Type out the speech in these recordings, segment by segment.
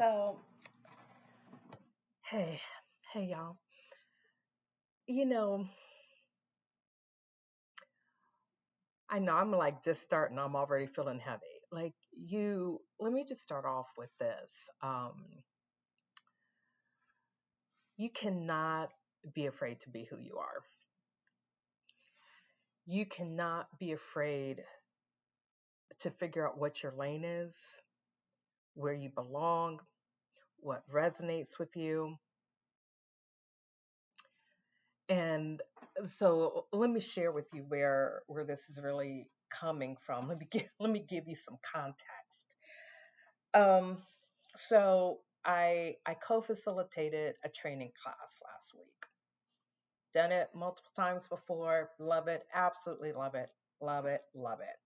So, hey, hey, y'all. You know, I know I'm like just starting, I'm already feeling heavy. Let me just start off with this. You cannot be afraid to be who you are. You cannot be afraid to figure out what your lane is, where you belong, what resonates with you. And so let me share with you where this is really coming from. Let me give you some context. Um, so I co-facilitated a training class last week. Done it multiple times before. Love it. Absolutely love it. Love it. Love it.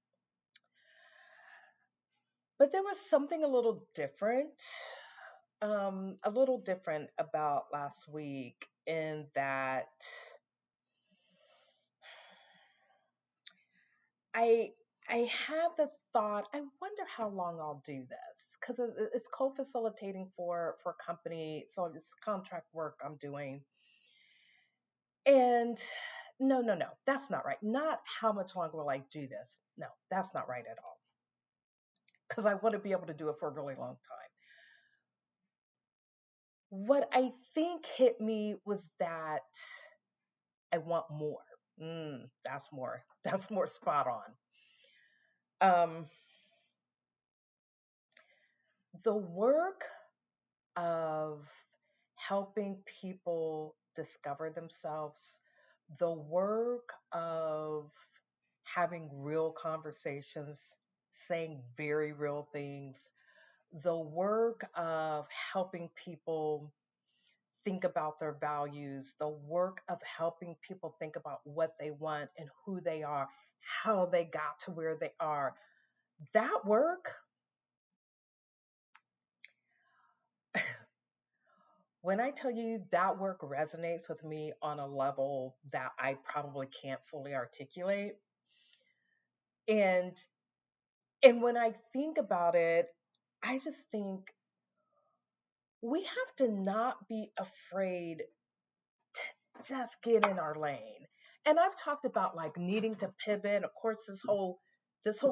But there was something a little different about last week in that I I had the thought, I wonder how long I'll do this because it's co-facilitating for a company, so it's contract work I'm doing. And no, no, no, that's not right. Not how much longer will I do this? No, that's not right at all. Because I want to be able to do it for a really long time. What I think hit me was that I want more. That's more. That's more spot on. Um, the work of helping people discover themselves, the work of having real conversations, saying very real things, the work of helping people think about their values, the work of helping people think about what they want and who they are, how they got to where they are. That work, when I tell you that work resonates with me on a level that I probably can't fully articulate. And and when I think about it, I just think we have to not be afraid to just get in our lane. And I've talked about like needing to pivot. Of course, this whole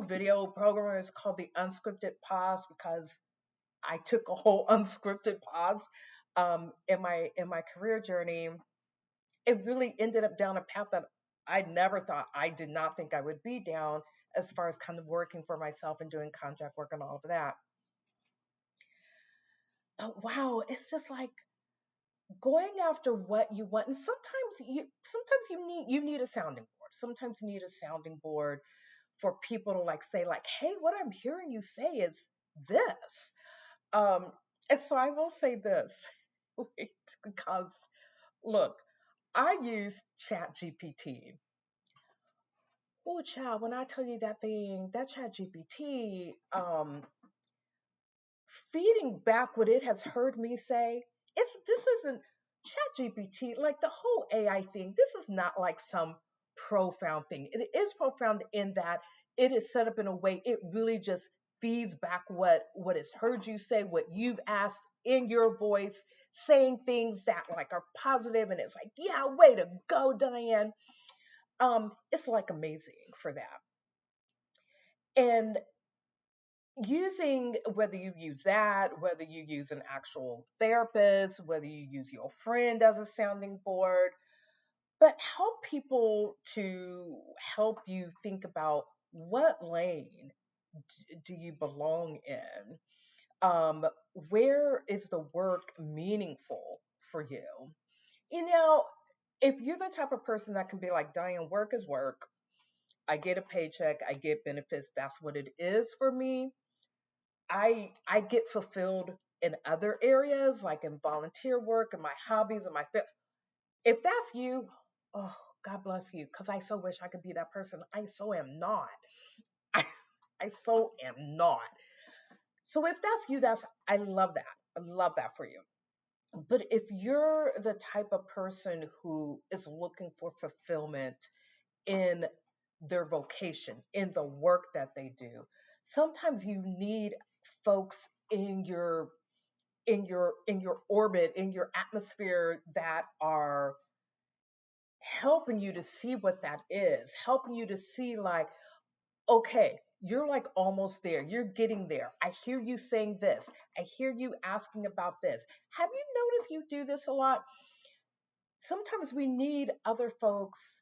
video program is called the Unscripted Pause because I took a whole unscripted pause in my career journey. It really ended up down a path that I did not think I would be down as far as kind of working for myself and doing contract work and all of that. But wow, it's just like going after what you want. And sometimes you need a sounding board. Sometimes you need a sounding board for people to like say like, hey, what I'm hearing you say is this. Um, and so I will say this, wait, because look, I use Chat GPT. Oh, child, when I tell you that Chat GPT, feeding back what it has heard me say, this isn't Chat GPT, like the whole AI thing. This is not like some profound thing. It is profound in that it is set up in a way it really just feeds back what it's heard you say, what you've asked in your voice, saying things that like are positive, and it's like, yeah, way to go, Diane. It's like amazing for that. And using whether you use that, whether you use an actual therapist, whether you use your friend as a sounding board, but help people to help you think about what lane do you belong in? Where is the work meaningful for you? You know, if you're the type of person that can be like, Diane, work is work. I get a paycheck, I get benefits, that's what it is for me. I get fulfilled in other areas, like in volunteer work and my hobbies and if that's you, oh, God bless you, because I so wish I could be that person. I so am not. I, I so am not. So if that's you, I love that. I love that for you. But if you're the type of person who is looking for fulfillment in their vocation, in the work that they do, sometimes you need folks in your in your orbit, in your atmosphere, that are helping you to see what that is, helping you to see like, okay, you're like almost there. You're getting there. I hear you saying this. I hear you asking about this. Have you noticed you do this a lot? Sometimes we need other folks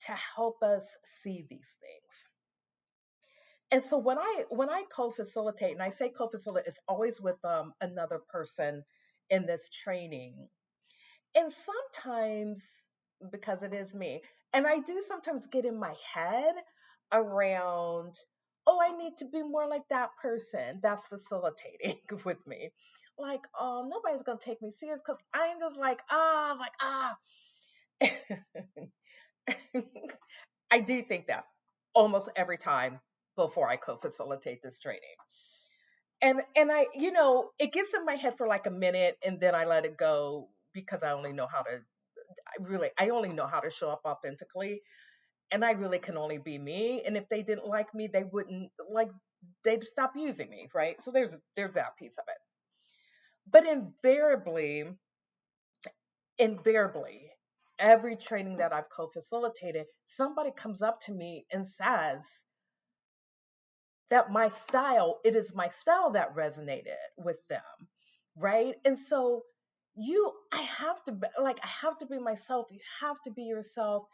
to help us see these things. And so when I co-facilitate, and I say co-facilitate, it's always with another person in this training. And sometimes, because it is me, and I do sometimes get in my head around, oh, I need to be more like that person that's facilitating with me. Like, oh, nobody's gonna take me serious because I'm just like, ah. I do think that almost every time before I co-facilitate this training. And I, it gets in my head for like a minute and then I let it go because I only know how to show up authentically, and I really can only be me. And if they didn't like me, they wouldn't like they'd stop using me, right? So there's that piece of it. But invariably, every training that I've co-facilitated, somebody comes up to me and says that it is my style that resonated with them, right? And so I have to be myself. You have to be yourself.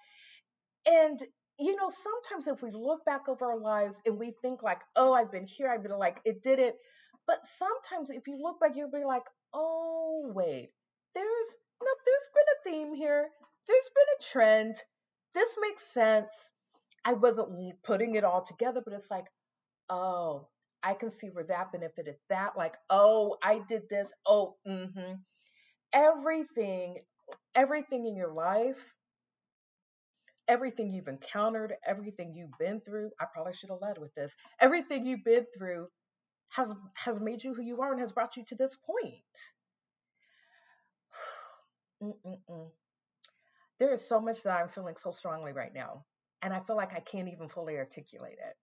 And sometimes if we look back over our lives and we think like, oh, I've been here, I've been like, it did it. But sometimes if you look back, you'll be like, oh, wait, there's no, there's been a theme here. There's been a trend. This makes sense. I wasn't putting it all together, but it's like, oh, I can see where that benefited that. Like, oh, I did this. Oh, everything, everything in your life, everything you've encountered, everything you've been through. I probably should have led with this. Everything you've been through has made you who you are and has brought you to this point. Mm-mm-mm. There is so much that I'm feeling so strongly right now, and I feel like I can't even fully articulate it.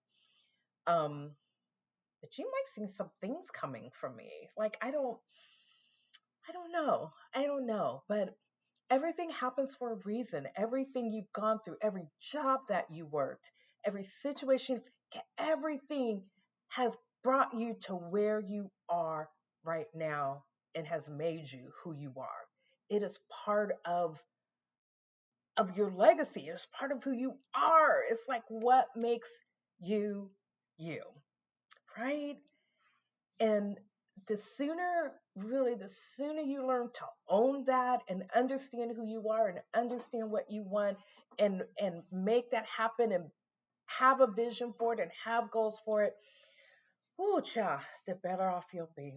Um, but you might see some things coming from me. Like I don't know. I don't know, but everything happens for a reason. Everything you've gone through, every job that you worked, every situation, everything has brought you to where you are right now and has made you who you are. It is part of your legacy. It's part of who you are. It's like what makes you you, right? And the sooner you learn to own that and understand who you are and understand what you want and make that happen and have a vision for it and have goals for it, oh, cha, the better off you'll be.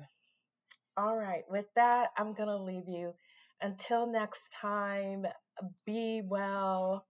All right, with that, I'm going to leave you. Until next time, be well.